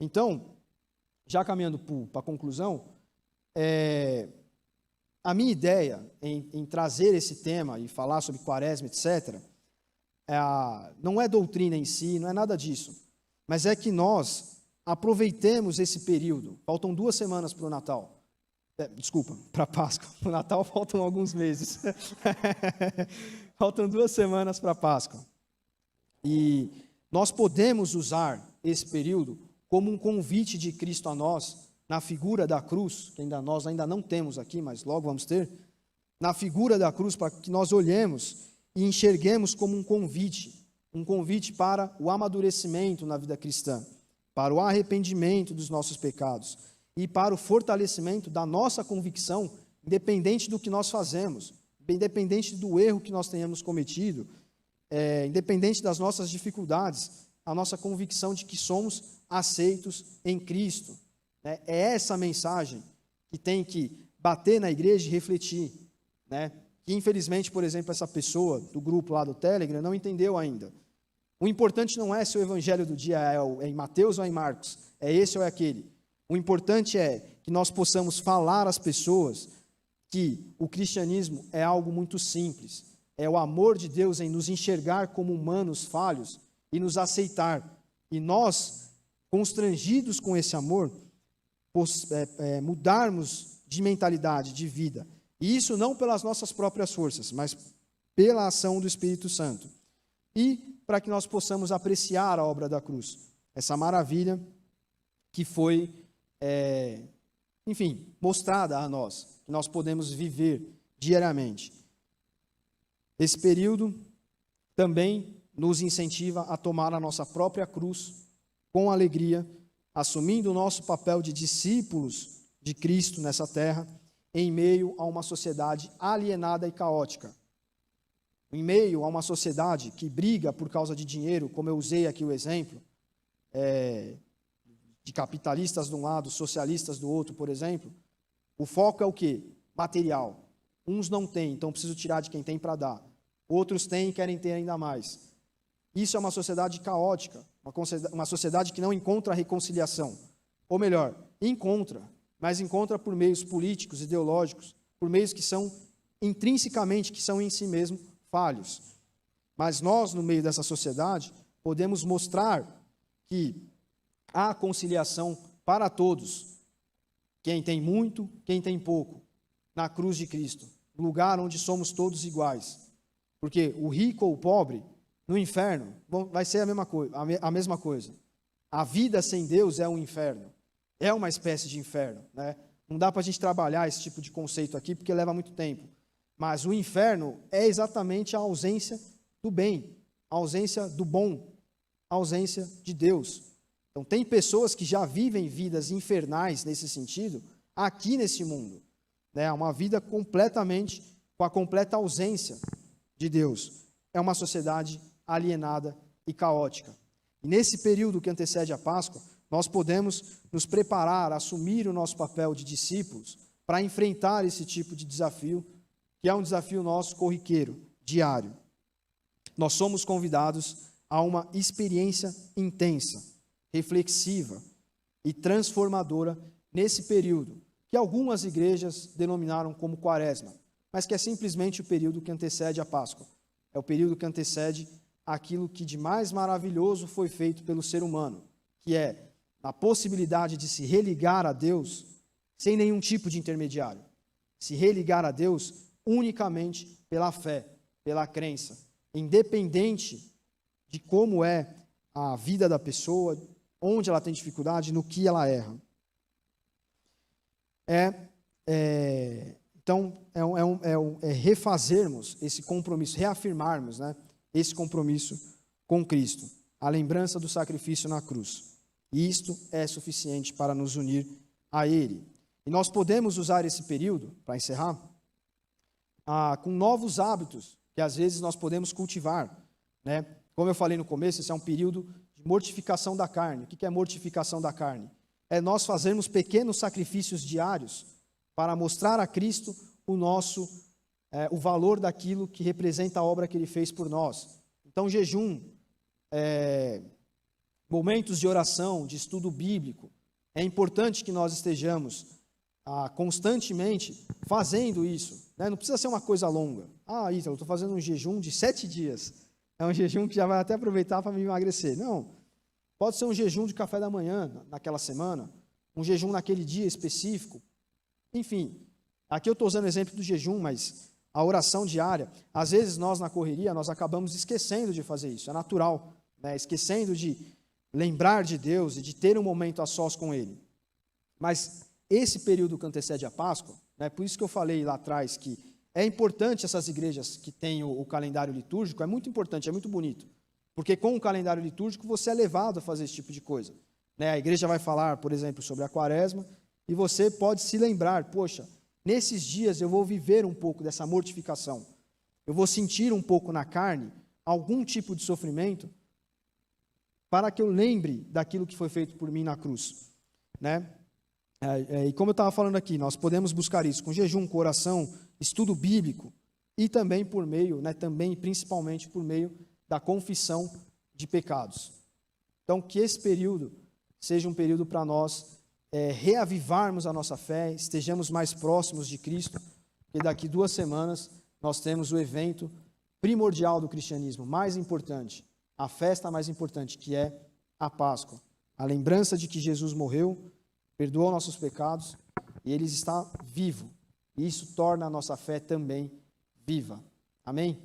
Então, já caminhando para a conclusão, a minha ideia em trazer esse tema e falar sobre quaresma, etc., não é doutrina em si, não é nada disso, mas é que nós aproveitemos esse período. Faltam 2 semanas para o Natal. Desculpa, para a Páscoa. Para o Natal faltam alguns meses. Faltam 2 semanas para a Páscoa. E nós podemos usar esse período como um convite de Cristo a nós, na figura da cruz, que nós ainda não temos aqui, mas logo vamos ter, na figura da cruz, para que nós olhemos e enxerguemos como um convite para o amadurecimento na vida cristã, para o arrependimento dos nossos pecados e para o fortalecimento da nossa convicção, independente do que nós fazemos, independente do erro que nós tenhamos cometido, independente das nossas dificuldades, a nossa convicção de que somos aceitos em Cristo. É essa mensagem que tem que bater na igreja e refletir, que infelizmente, por exemplo, essa pessoa do grupo lá do Telegram não entendeu ainda. O importante não é se o evangelho do dia é em Mateus ou é em Marcos, é esse ou é aquele. O importante é que nós possamos falar às pessoas que o cristianismo é algo muito simples, é o amor de Deus em nos enxergar como humanos falhos e nos aceitar. E nós, constrangidos com esse amor, mudarmos de mentalidade, de vida. E isso não pelas nossas próprias forças, mas pela ação do Espírito Santo. E para que nós possamos apreciar a obra da cruz, essa maravilha que foi, mostrada a nós, que nós podemos viver diariamente. Esse período também nos incentiva a tomar a nossa própria cruz com alegria, assumindo o nosso papel de discípulos de Cristo nessa terra, em meio a uma sociedade alienada e caótica. Em meio a uma sociedade que briga por causa de dinheiro, como eu usei aqui o exemplo, de capitalistas de um lado, socialistas do outro, por exemplo, o foco é o quê? Material. Uns não têm, então preciso tirar de quem tem para dar. Outros têm e querem ter ainda mais. Isso é uma sociedade caótica, uma sociedade que não encontra reconciliação. Ou melhor, encontra, mas encontra por meios políticos, ideológicos, por meios que são intrinsecamente, que são em si mesmo falhos. Mas nós, no meio dessa sociedade, podemos mostrar que há conciliação para todos. Quem tem muito, quem tem pouco, na cruz de Cristo, lugar onde somos todos iguais. Porque o rico ou o pobre, no inferno, vai ser a mesma coisa. A vida sem Deus é um inferno. É uma espécie de inferno. Não dá para a gente trabalhar esse tipo de conceito aqui, porque leva muito tempo. Mas o inferno é exatamente a ausência do bem, a ausência do bom, a ausência de Deus. Então, tem pessoas que já vivem vidas infernais nesse sentido, aqui nesse mundo. Uma vida completamente, com a completa ausência de Deus. É uma sociedade alienada e caótica. E nesse período que antecede a Páscoa, nós podemos nos preparar, assumir o nosso papel de discípulos para enfrentar esse tipo de desafio, que é um desafio nosso corriqueiro, diário. Nós somos convidados a uma experiência intensa, reflexiva e transformadora nesse período, que algumas igrejas denominaram como quaresma, mas que é simplesmente o período que antecede a Páscoa. É o período que antecede aquilo que de mais maravilhoso foi feito pelo ser humano, que é a possibilidade de se religar a Deus sem nenhum tipo de intermediário. Se religar a Deus unicamente pela fé, pela crença, independente de como é a vida da pessoa, onde ela tem dificuldade, no que ela erra. Então, refazermos esse compromisso, reafirmarmos, esse compromisso com Cristo, a lembrança do sacrifício na cruz. E isto é suficiente para nos unir a Ele. E nós podemos usar esse período, para encerrar, com novos hábitos, que às vezes nós podemos cultivar. Como eu falei no começo, esse é um período de mortificação da carne. O que é mortificação da carne? É nós fazermos pequenos sacrifícios diários para mostrar a Cristo o valor daquilo que representa a obra que Ele fez por nós. Então, jejum, momentos de oração, de estudo bíblico. É importante que nós estejamos constantemente fazendo isso, né? Não precisa ser uma coisa longa. Ítalo, eu estou fazendo um jejum de 7 dias. É um jejum que já vai até aproveitar para me emagrecer. Não. Pode ser um jejum de café da manhã naquela semana, um jejum naquele dia específico. Enfim, aqui eu estou usando o exemplo do jejum, mas a oração diária, às vezes nós na correria, nós acabamos esquecendo de fazer isso, é natural, né? Esquecendo de lembrar de Deus e de ter um momento a sós com Ele. Mas esse período que antecede a Páscoa, né, por isso que eu falei lá atrás que é importante essas igrejas que têm o calendário litúrgico, é muito importante, é muito bonito, porque com o calendário litúrgico você é levado a fazer esse tipo de coisa, né? A igreja vai falar, por exemplo, sobre a quaresma, e você pode se lembrar, poxa, nesses dias eu vou viver um pouco dessa mortificação, eu vou sentir um pouco na carne algum tipo de sofrimento, para que eu lembre daquilo que foi feito por mim na cruz, né? E como eu estava falando aqui, nós podemos buscar isso com jejum, com oração, estudo bíblico e também por meio, né, também principalmente por meio da confissão de pecados. Então, que esse período seja um período para nós reavivarmos a nossa fé, estejamos mais próximos de Cristo, porque daqui 2 semanas nós temos o evento primordial do cristianismo, mais importante, a festa mais importante, que é a Páscoa. A lembrança de que Jesus morreu, perdoou nossos pecados e Ele está vivo. E isso torna a nossa fé também viva. Amém?